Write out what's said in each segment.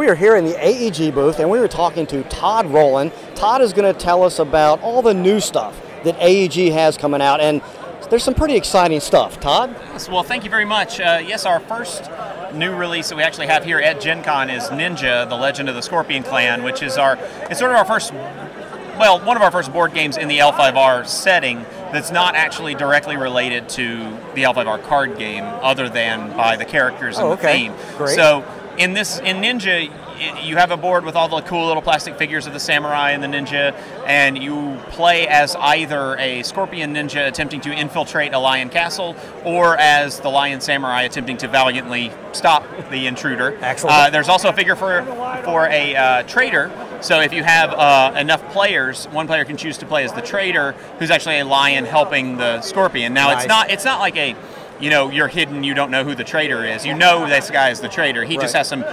we are here in the AEG booth, and we were talking to Todd Rowland. Todd is going to tell us about all the new stuff that AEG has coming out, and there's some pretty exciting stuff. Todd? Yes, well, thank you very much. Yes, our first new release that we actually have here at Gen Con is Ninja, The Legend of the Scorpion Clan, which is it's sort of our first, well, one of our first board games in the L5R setting that's not actually directly related to the L5R card game, other than by the characters and the theme. Great. So in Ninja, you have a board with all the cool little plastic figures of the samurai and the ninja, and you play as either a scorpion ninja attempting to infiltrate a lion castle, or as the lion samurai attempting to valiantly stop the intruder. Excellent. There's also a figure for a trader. So if you have enough players, one player can choose to play as the trader, who's actually a lion helping the scorpion. Now it's not like a, you're hidden, you don't know who the trader is. You know this guy is the trader. He just has some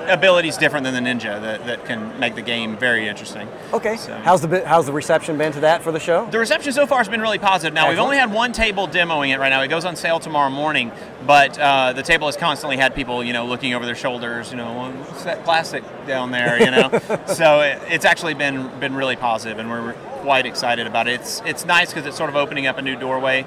abilities different than the ninja that can make the game very interesting. Okay. So, how's the reception been to that for the show? The reception so far has been really positive. Now, we've only had one table demoing it right now. It goes on sale tomorrow morning, but the table has constantly had people, looking over their shoulders, what's that plastic down there, So it's actually been really positive, and we're quite excited about it. It's nice because it's sort of opening up a new doorway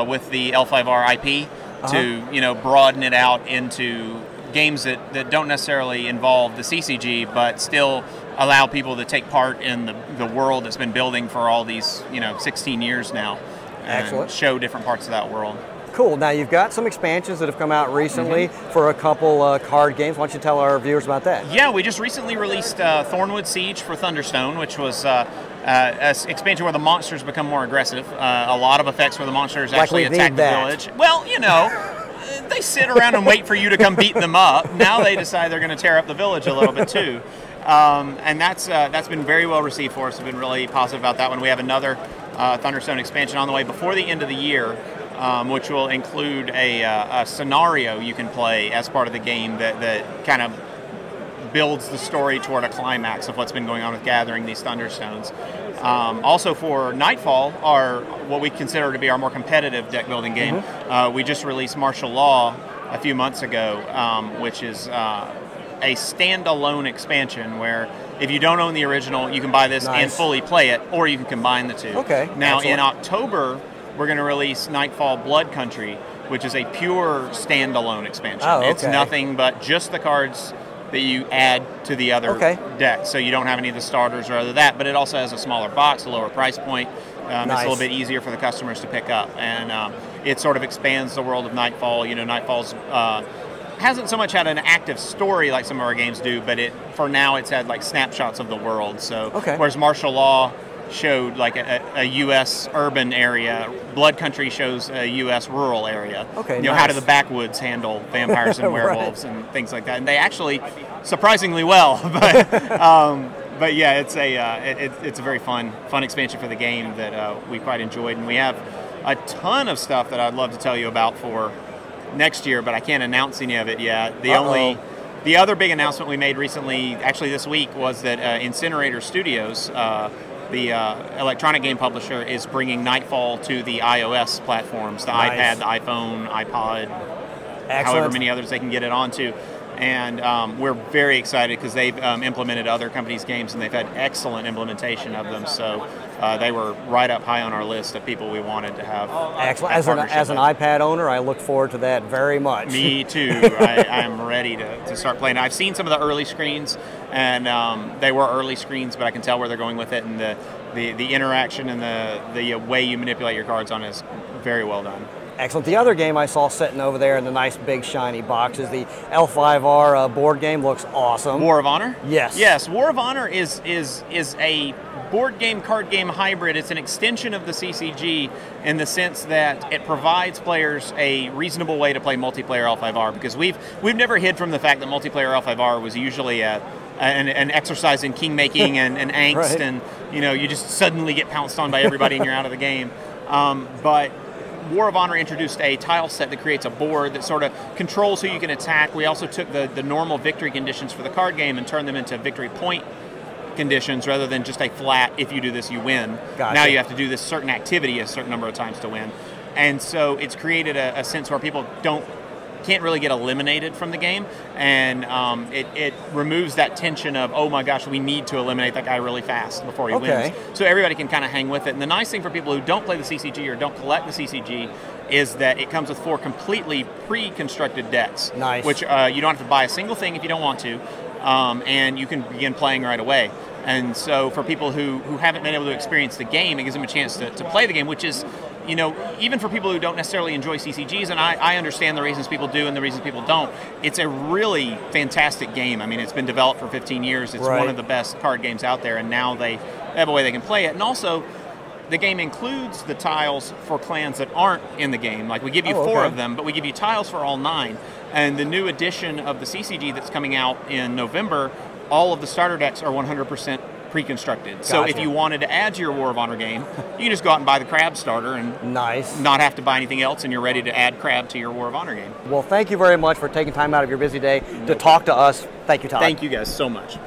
with the L5R IP to, broaden it out into games that don't necessarily involve the CCG, but still allow people to take part in the world that's been building for all these 16 years now, and Excellent. show different parts of that world. Cool. Now you've got some expansions that have come out recently for a couple card games. Why don't you tell our viewers about that? Yeah, we just recently released Thornwood Siege for Thunderstone, which was an expansion where the monsters become more aggressive. A lot of effects where the monsters actually attack the village. Well, they sit around and wait for you to come beat them up. Now they decide they're going to tear up the village a little bit too. And that's been very well received for us. We've been really positive about that one. We have another Thunderstone expansion on the way before the end of the year, which will include a scenario you can play as part of the game that kind of builds the story toward a climax of what's been going on with gathering these Thunderstones. Also for Nightfall, what we consider to be our more competitive deck building game, we just released Martial Law a few months ago, which is a standalone expansion where if you don't own the original, you can buy this and fully play it, or you can combine the two. Okay. Now in October, we're going to release Nightfall Blood Country, which is a pure standalone expansion. Oh, okay. It's nothing but just the cards that you add to the other deck. So you don't have any of the starters or other than that, but it also has a smaller box, a lower price point. It's a little bit easier for the customers to pick up. And it sort of expands the world of Nightfall. Nightfall's hasn't so much had an active story like some of our games do, but for now it's had like snapshots of the world. So whereas Martial Law showed like a U.S. urban area, Blood Country shows a U.S. rural area. How do the backwoods handle vampires and werewolves and things like that? And they actually surprisingly well. But yeah, it's a very fun expansion for the game that we quite enjoyed, and we have a ton of stuff that I'd love to tell you about for next year, but I can't announce any of it yet. The other big announcement we made recently, actually this week, was that Incinerator Studios, the electronic game publisher, is bringing Nightfall to the iOS platforms, the iPad, the iPhone, iPod, however many others they can get it onto. And we're very excited because they've implemented other companies' games, and they've had excellent implementation of them. So they were right up high on our list of people we wanted to have. Excellent. As an iPad owner, I look forward to that very much. Me too. I am ready to start playing. I've seen some of the early screens, and they were early screens, but I can tell where they're going with it, and the interaction and the way you manipulate your cards on is very well done. Excellent. The other game I saw sitting over there in the nice big shiny box is the L5R board game. Looks awesome. War of Honor? Yes. Yes. War of Honor is a board game card game hybrid. It's an extension of the CCG in the sense that it provides players a reasonable way to play multiplayer L5R, because we've never hid from the fact that multiplayer L5R was usually an exercise in king making and angst, and you just suddenly get pounced on by everybody and you're out of the game. But War of Honor introduced a tile set that creates a board that sort of controls who you can attack. We also took the normal victory conditions for the card game and turned them into victory point conditions rather than just a flat, if you do this, you win. Gotcha. Now you have to do this certain activity a certain number of times to win. And so it's created a sense where people don't can't really get eliminated from the game, and it removes that tension of, oh my gosh, we need to eliminate that guy really fast before he wins. So everybody can kind of hang with it. And the nice thing for people who don't play the CCG or don't collect the CCG is that it comes with 4 completely pre-constructed decks. Nice. Which you don't have to buy a single thing if you don't want to, and you can begin playing right away. And so for people who haven't been able to experience the game, it gives them a chance to play the game, which is, you know, even for people who don't necessarily enjoy CCGs, and I understand the reasons people do and the reasons people don't, it's a really fantastic game. I mean, it's been developed for 15 years. It's one of the best card games out there, and now they have a way they can play it. And also, the game includes the tiles for clans that aren't in the game. Like, we give you 4 of them, but we give you tiles for all 9. And the new edition of the CCG that's coming out in November, all of the starter decks are 100% pre-constructed. So if you wanted to add to your War of Honor game, you can just go out and buy the Crab starter and not have to buy anything else, and you're ready to add Crab to your War of Honor game. Well, thank you very much for taking time out of your busy day to talk to us. Thank you, Todd. Thank you guys so much.